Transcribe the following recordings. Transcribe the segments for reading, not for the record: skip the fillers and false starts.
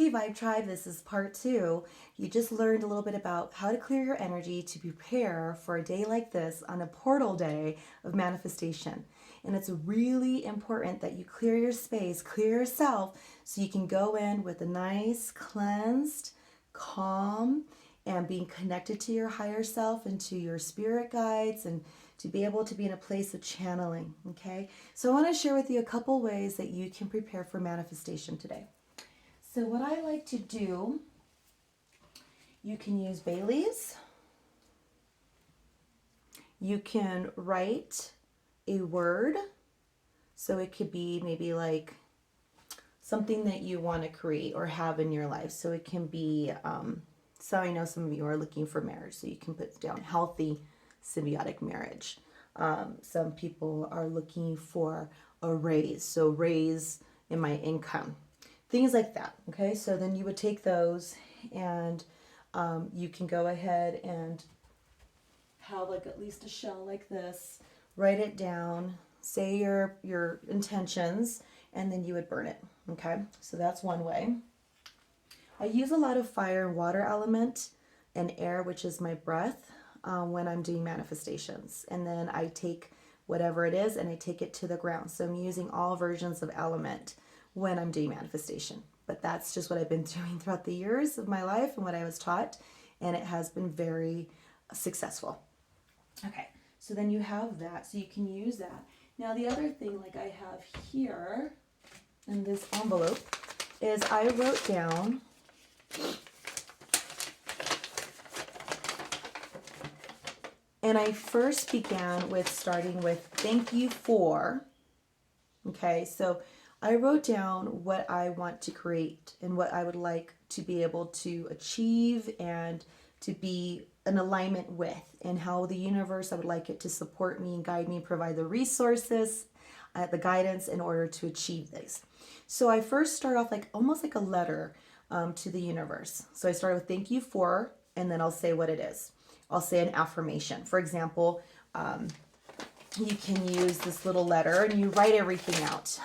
Hey Vibe Tribe, this is part 2. You just learned a little bit about how to clear your energy to prepare for a day like this on a portal day of manifestation. And it's really important that you clear your space, clear yourself, so you can go in with a nice, cleansed, calm, and being connected to your higher self and to your spirit guides, and to be able to be in a place of channeling. Okay, so I want to share with you a couple ways that you can prepare for manifestation today. So what I like to do, you can use bay leaves. You can write a word. So it could be maybe like something that you want to create or have in your life. So it can be, so I know some of you are looking for marriage. So you can put down healthy symbiotic marriage. Some people are looking for a raise. So raise in my income. Things like that. Okay, so then you would take those and you can go ahead and have like at least a shell like this, write it down, say your intentions, and then you would burn it. Okay, so that's one way. I use a lot of fire and water element and air, which is my breath, when I'm doing manifestations. And then I take whatever it is and I take it to the ground. So I'm using all versions of element when I'm doing manifestation. But that's just what I've been doing throughout the years of my life and what I was taught, and it has been very successful. Okay, so then you have that, so you can use that. Now the other thing like I have here in this envelope is I wrote down and I first began with starting with thank you for. Okay, so I wrote down what I want to create and what I would like to be able to achieve and to be in alignment with, and how the universe, I would like it to support me and guide me, provide the resources, the guidance in order to achieve this. So I first start off like almost like a letter to the universe. So I start with thank you for, and then I'll say what it is. I'll say an affirmation. For example, you can use this little letter and you write everything out.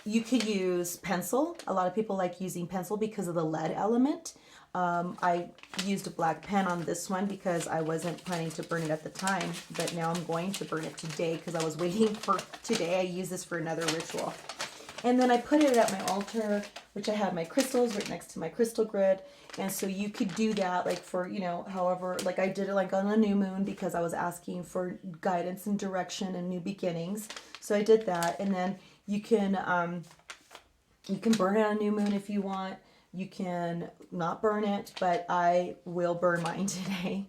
You could use pencil. A lot of people like using pencil because of the lead element. I used a black pen on this one because I wasn't planning to burn it at the time, but now I'm going to burn it today because I was waiting for today. I use this for another ritual. And then I put it at my altar, which I have my crystals right next to my crystal grid. And so you could do that like for, you know, however, like I did it like on a new moon because I was asking for guidance and direction and new beginnings. So I did that. And then you can burn it on a new moon if you want. You can not burn it, but I will burn mine today.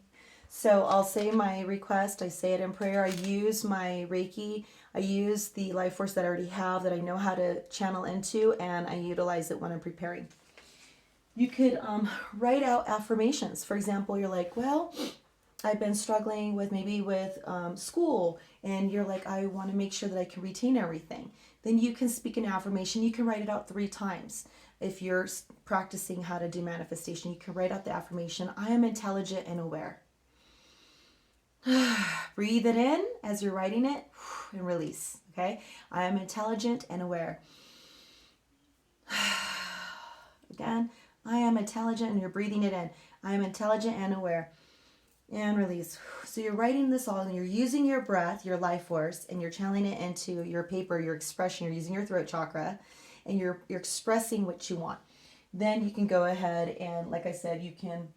So I'll say my request, I say it in prayer, I use my Reiki, I use the life force that I already have that I know how to channel into, and I utilize it when I'm preparing. You could write out affirmations. For example, you're like, well, I've been struggling with school, and you're like, I want to make sure that I can retain everything. Then you can speak an affirmation. You can write it out 3 times. If you're practicing how to do manifestation, you can write out the affirmation, I am intelligent and aware. Breathe it in as you're writing it and release. Okay, I am intelligent and aware. Again, I am intelligent, and you're breathing it in. I am intelligent and aware. And release. So you're writing this all and you're using your breath, your life force, and you're channeling it into your paper, your expression. You're using your throat chakra and you're expressing what you want. Then you can go ahead and, like I said, you can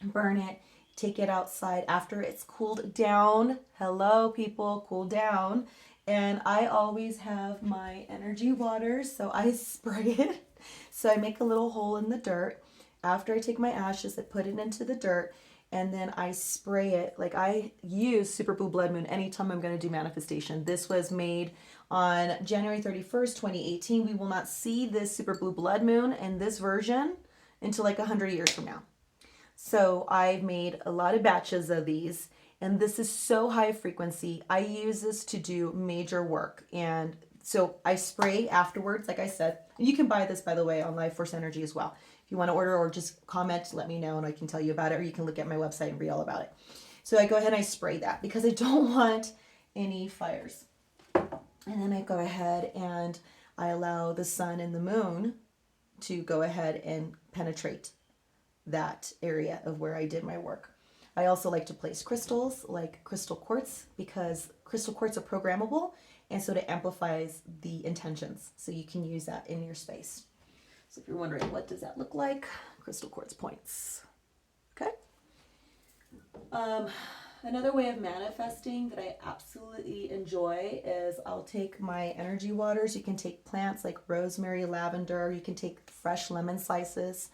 burn it, take it outside after it's cooled down. Hello, people, cool down. And I always have my energy water, so I spray it. So I make a little hole in the dirt. After I take my ashes, I put it into the dirt, and then I spray it. Like I use Super Blue Blood Moon anytime I'm going to do manifestation. This was made on January 31st, 2018. We will not see this Super Blue Blood Moon in this version until like 100 years from now. So I've made a lot of batches of these, and this is so high frequency. I use this to do major work. And so I spray afterwards, like I said. You can buy this, by the way, on Life Force Energy as well. If you want to order or just comment, let me know and I can tell you about it, or you can look at my website and read all about it. So I go ahead and I spray that because I don't want any fires. And then I go ahead and I allow the sun and the moon to go ahead and penetrate that area of where I did my work. I also like to place crystals like crystal quartz because crystal quartz are programmable, and so it amplifies the intentions. So you can use that in your space. So if you're wondering what does that look like, crystal quartz points. Okay. Another way of manifesting that I absolutely enjoy is I'll take my energy waters. You can take plants like rosemary, lavender. You can take fresh lemon slices.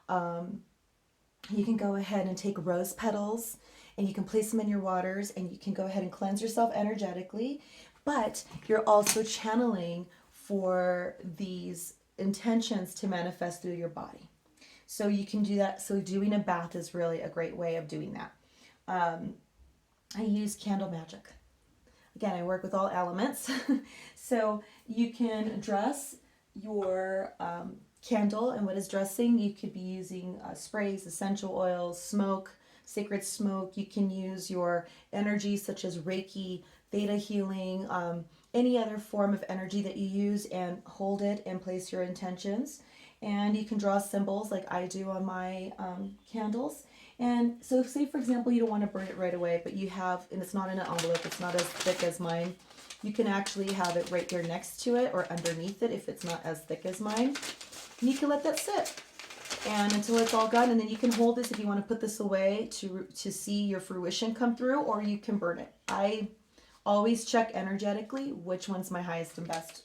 You can go ahead and take rose petals and you can place them in your waters and you can go ahead and cleanse yourself energetically. But you're also channeling for these intentions to manifest through your body. So you can do that. So doing a bath is really a great way of doing that. I use candle magic. Again, I work with all elements. So you can dress your candle, and what is dressing? You could be using sprays, essential oils, smoke, sacred smoke. You can use your energy such as Reiki, theta healing, any other form of energy that you use, and hold it and place your intentions. And you can draw symbols like I do on my candles. And so say, for example, you don't want to burn it right away, but you have, and it's not in an envelope, it's not as thick as mine. You can actually have it right here next to it or underneath it if it's not as thick as mine. And you can let that sit and until it's all gone, and then you can hold this if you want to put this away to see your fruition come through, or you can burn it. I always check energetically which one's my highest and best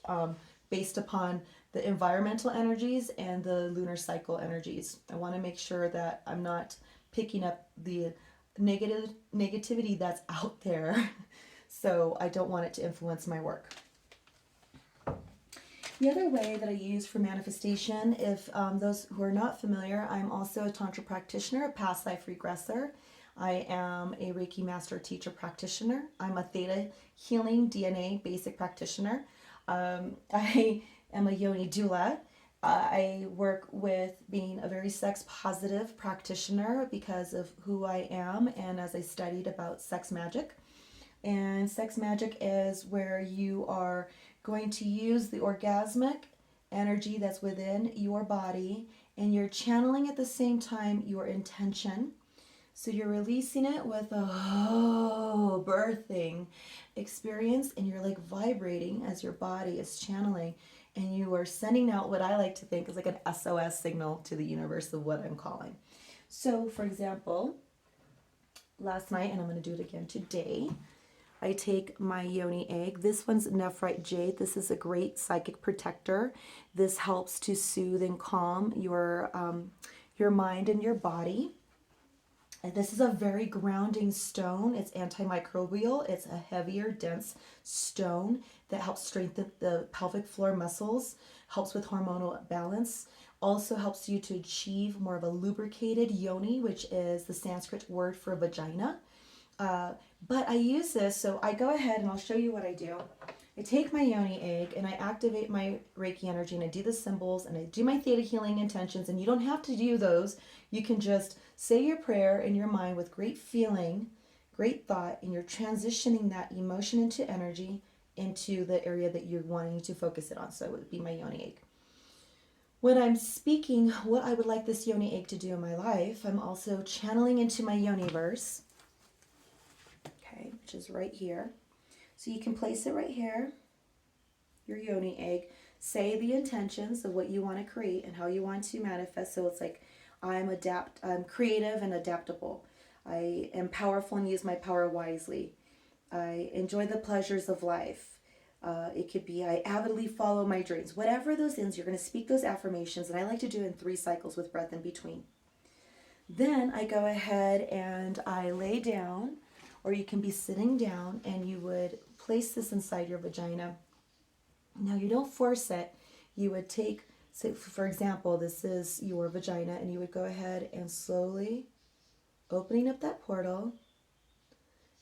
based upon the environmental energies and the lunar cycle energies. I want to make sure that I'm not picking up the negativity that's out there. So I don't want it to influence my work. The other way that I use for manifestation, if those who are not familiar, I'm also a Tantra practitioner, a past life regressor. I am a Reiki master teacher practitioner. I'm a theta healing DNA basic practitioner. I am a yoni doula. I work with being a very sex positive practitioner because of who I am and as I studied about sex magic. And sex magic is where you are going to use the orgasmic energy that's within your body and you're channeling at the same time your intention. So you're releasing it with a birthing experience and you're like vibrating as your body is channeling and you are sending out what I like to think is like an SOS signal to the universe of what I'm calling. So for example, last night, and I'm going to do it again today, I take my yoni egg. This one's nephrite jade. This is a great psychic protector. This helps to soothe and calm your mind and your body. And this is a very grounding stone. It's antimicrobial. It's a heavier, dense stone that helps strengthen the pelvic floor muscles, helps with hormonal balance, also helps you to achieve more of a lubricated yoni, which is the Sanskrit word for vagina. But I use this, so I go ahead and I'll show you what I do. I take my yoni egg and I activate my Reiki energy and I do the symbols and I do my theta healing intentions, and you don't have to do those. You can just say your prayer in your mind with great feeling, great thought, and you're transitioning that emotion into energy into the area that you're wanting to focus it on. So it would be my yoni egg. When I'm speaking what I would like this yoni egg to do in my life, I'm also channeling into my yoni verse, okay, which is right here. So you can place it right here, your yoni egg. Say the intentions of what you want to create and how you want to manifest. So it's like, I'm creative and adaptable. I am powerful and use my power wisely. I enjoy the pleasures of life. It could be I avidly follow my dreams. Whatever those is, you're going to speak those affirmations, and I like to do it in 3 cycles with breath in between. Then I go ahead and I lay down, or you can be sitting down, and you would place this inside your vagina. Now you don't force it. You would take, so for example, this is your vagina, and you would go ahead and slowly opening up that portal,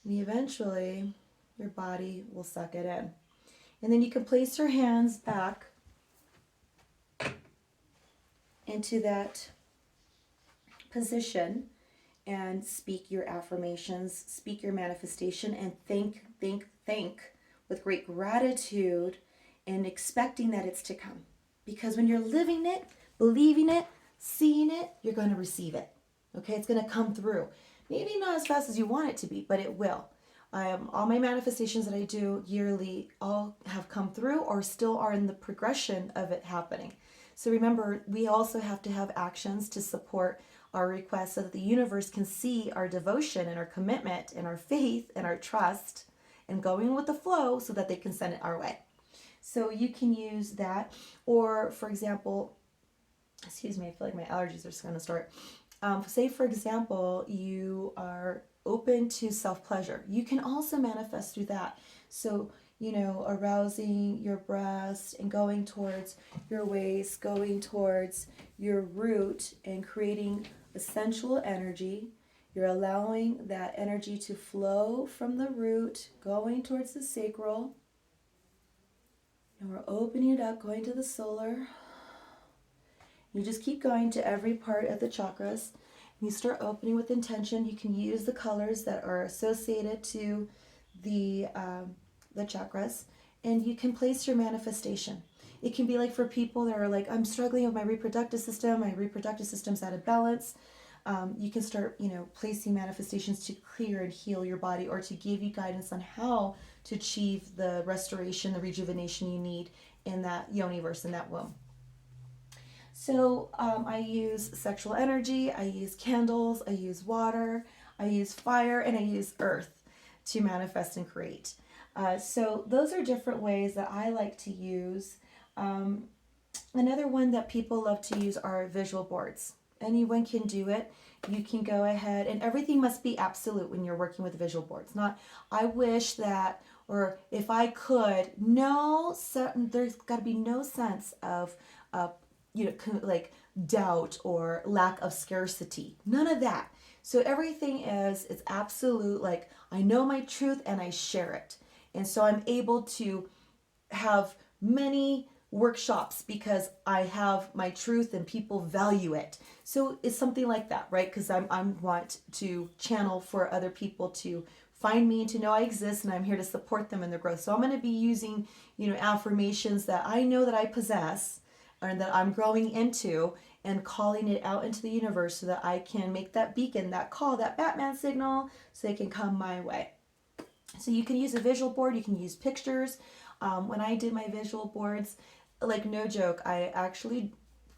and eventually your body will suck it in. And then you can place your hands back into that position and speak your affirmations, speak your manifestation, and think with great gratitude and expecting that it's to come. Because when you're living it, believing it, seeing it, you're going to receive it. Okay, it's going to come through. Maybe not as fast as you want it to be, but it will. All my manifestations that I do yearly all have come through or still are in the progression of it happening. So remember, we also have to have actions to support our requests so that the universe can see our devotion and our commitment and our faith and our trust and going with the flow so that they can send it our way. So you can use that. Or, for example, excuse me, I feel like my allergies are just going to start. Say, for example, you are open to self-pleasure. You can also manifest through that. So, arousing your breast and going towards your waist, going towards your root and creating a sensual energy. You're allowing that energy to flow from the root, going towards the sacral. And we're opening it up, going to the solar. You just keep going to every part of the chakras. You start opening with intention. You can use the colors that are associated to the chakras, and you can place your manifestation. It can be like for people that are like, I'm struggling with my reproductive system's out of balance. You can start, placing manifestations to clear and heal your body or to give you guidance on how to achieve the restoration, the rejuvenation you need in that yoniverse, in that womb. So I use sexual energy, I use candles, I use water, I use fire, and I use earth to manifest and create. So those are different ways that I like to use. Another one that people love to use are visual boards. Anyone can do it. You can go ahead, and everything must be absolute when you're working with visual boards. Not, I wish that, or if I could. No, there's got to be no sense of like doubt or lack of scarcity. None of that. So everything it's absolute. Like, I know my truth and I share it. And so I'm able to have many workshops because I have my truth and people value it. So it's something like that, right? Because I want to channel for other people to find me and to know I exist, and I'm here to support them in their growth. So I'm going to be using, affirmations that I know that I possess or that I'm growing into, and calling it out into the universe so that I can make that beacon, that call, that Batman signal, so it can come my way. So you can use a visual board, you can use pictures. When I did my visual boards, like, no joke, I actually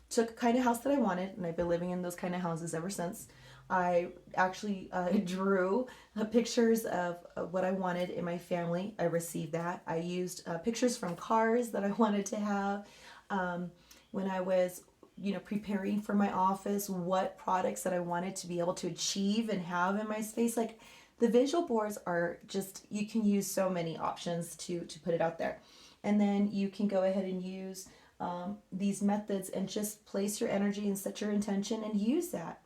took a kind of house that I wanted, and I've been living in those kind of houses ever since. I actually drew pictures of what I wanted in my family. I received that. I used pictures from cars that I wanted to have. When I was, preparing for my office, what products that I wanted to be able to achieve and have in my space. Like, the visual boards are just, you can use so many options to put it out there. And then you can go ahead and use these methods and just place your energy and set your intention and use that.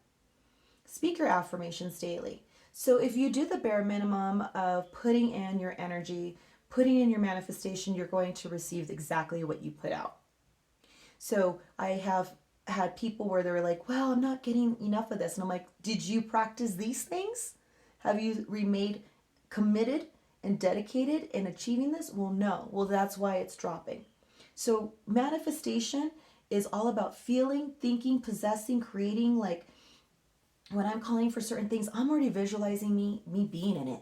Speak your affirmations daily. So if you do the bare minimum of putting in your energy, putting in your manifestation, you're going to receive exactly what you put out. So I have had people where they were like, well, I'm not getting enough of this. And I'm like, did you practice these things? Have you remained committed and dedicated in achieving this? Well, no. Well, that's why it's dropping. So manifestation is all about feeling, thinking, possessing, creating. Like, when I'm calling for certain things, I'm already visualizing me being in it,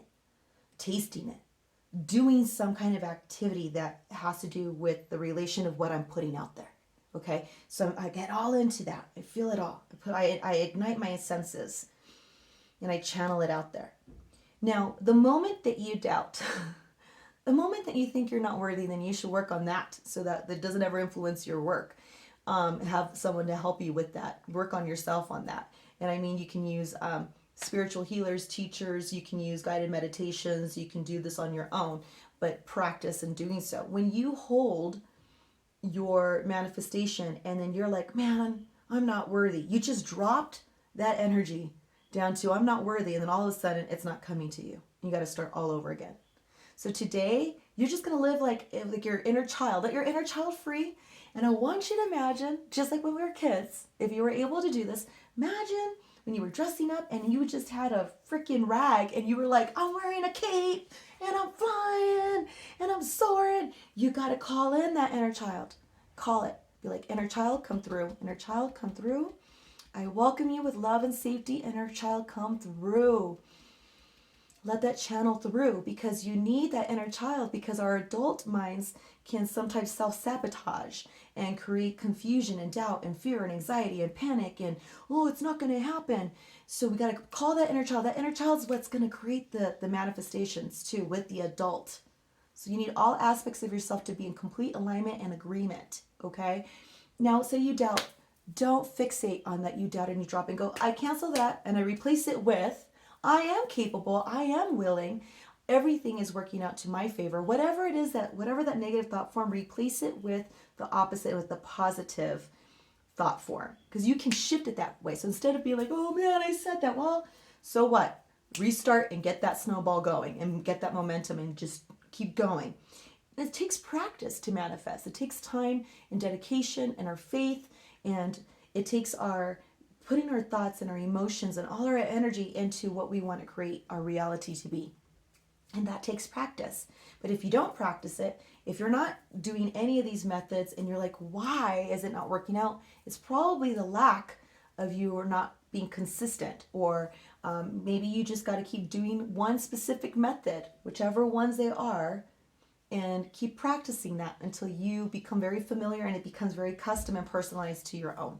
tasting it, doing some kind of activity that has to do with the relation of what I'm putting out there. Okay, so I get all into that. I feel it all. I ignite my senses, and I channel it out there. Now, the moment that you doubt, the moment that you think you're not worthy, then you should work on that so that doesn't ever influence your work. Have someone to help you with that. Work on yourself on that. And I mean, you can use spiritual healers, teachers. You can use guided meditations. You can do this on your own, but practice in doing so. When you hold your manifestation and then you're like, man, I'm not worthy. You just dropped that energy down to I'm not worthy, and then all of a sudden it's not coming to you. You got to start all over again. So today you're just going to live like your inner child. Let your inner child free. And I want you to imagine, just like when we were kids, if you were able to do this, imagine when you were dressing up and you just had a freaking rag and you were like, I'm wearing a cape and I'm flying and I'm soaring. You got to call in that inner child. Call it. Be like, inner child, come through. Inner child, come through. I welcome you with love and safety. Inner child, come through. Let that channel through, because you need that inner child, because our adult minds can sometimes self-sabotage and create confusion and doubt and fear and anxiety and panic and, oh, it's not going to happen. So we got to call that inner child. That inner child is what's going to create the manifestations too with the adult. So you need all aspects of yourself to be in complete alignment and agreement, okay? Now, say you doubt. Don't fixate on that you doubt and you drop and go, I cancel that and I replace it with, I am capable, I am willing, everything is working out to my favor. Whatever it is whatever that negative thought form, replace it with the opposite, with the positive thought form. Because you can shift it that way. So instead of being like, oh man, I said that, well, so what? Restart and get that snowball going and get that momentum and just keep going. It takes practice to manifest. It takes time and dedication and our faith, and it takes our putting our thoughts and our emotions and all our energy into what we want to create our reality to be. And that takes practice. But if you don't practice it, if you're not doing any of these methods and you're like, why is it not working out? It's probably the lack of you or not being consistent, or maybe you just got to keep doing one specific method, whichever ones they are, and keep practicing that until you become very familiar and it becomes very custom and personalized to your own.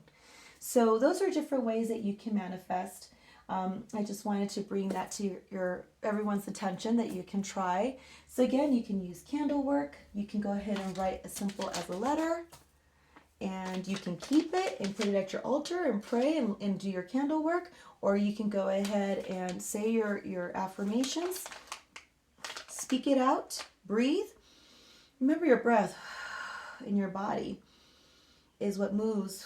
So those are different ways that you can manifest. I just wanted to bring that to your everyone's attention that you can try. So again, you can use candle work. You can go ahead and write as simple as a letter, and you can keep it and put it at your altar and pray and do your candle work, or you can go ahead and say your affirmations, speak it out, breathe. Remember, your breath in your body is what moves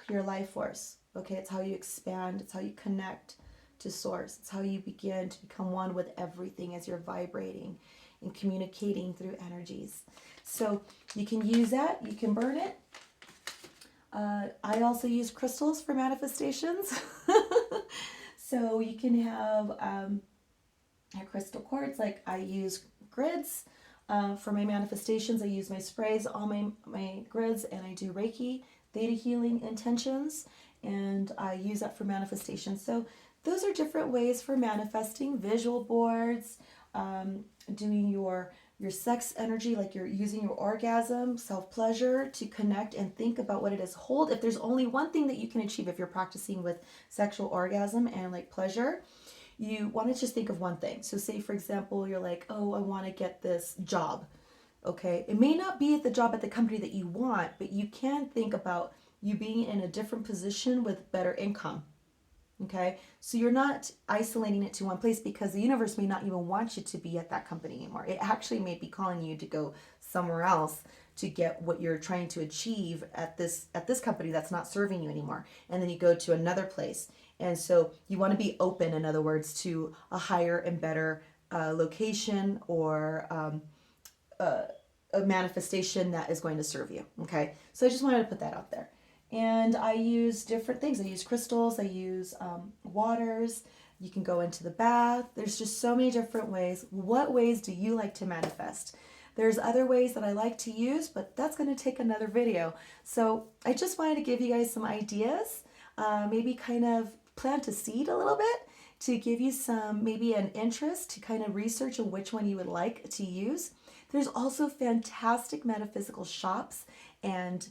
your life force. Okay, it's how you expand, it's how you connect to source, it's how you begin to become one with everything as you're vibrating and communicating through energies. So you can use that, you can burn it. I also use crystals for manifestations. So you can have a crystal quartz. Like I use grids for my manifestations. I use my sprays on my grids, and I do Reiki, theta healing intentions, and I use that for manifestation. So those are different ways for manifesting. Visual boards, doing your sex energy, like you're using your orgasm, self-pleasure to connect and think about what it is. Hold, if there's only one thing that you can achieve if you're practicing with sexual orgasm and like pleasure, you want to just think of one thing. So say, for example, you're like, oh, I want to get this job. Okay, it may not be at the job at the company that you want, but you can think about you being in a different position with better income. Okay, so you're not isolating it to one place, because the universe may not even want you to be at that company anymore. It actually may be calling you to go somewhere else to get what you're trying to achieve at this company that's not serving you anymore. And then you go to another place. And so you want to be open, in other words, to a higher and better location, or a manifestation that is going to serve you. Okay, so I just wanted to put that out there. And I use different things. I use crystals, I use waters. You can go into the bath. There's just so many different ways. What ways do you like to manifest? There's other ways that I like to use, but that's going to take another video. So I just wanted to give you guys some ideas, maybe kind of plant a seed a little bit to give you some, maybe an interest to kind of research on which one you would like to use. There's also fantastic metaphysical shops and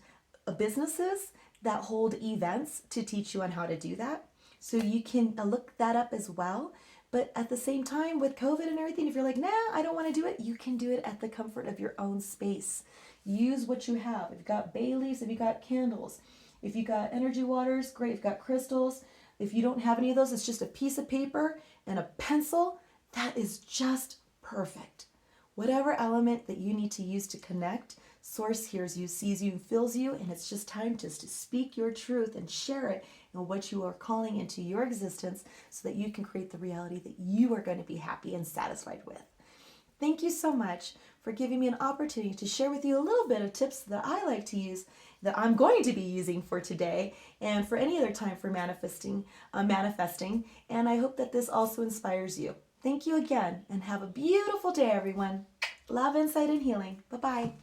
businesses that hold events to teach you on how to do that. So you can look that up as well. But at the same time, with COVID and everything, if you're like, nah, I don't want to do it, you can do it at the comfort of your own space. Use what you have. If you've got bay leaves, if you've got candles, if you've got energy waters, great. If you've got crystals. If you don't have any of those, it's just a piece of paper and a pencil. That is just perfect. Whatever element that you need to use to connect, Source hears you, sees you, and feels you, and it's just time just to speak your truth and share it and what you are calling into your existence, so that you can create the reality that you are going to be happy and satisfied with. Thank you so much for giving me an opportunity to share with you a little bit of tips that I like to use, that I'm going to be using for today and for any other time for manifesting. And I hope that this also inspires you. Thank you again, and have a beautiful day, everyone. Love, insight, and healing. Bye-bye.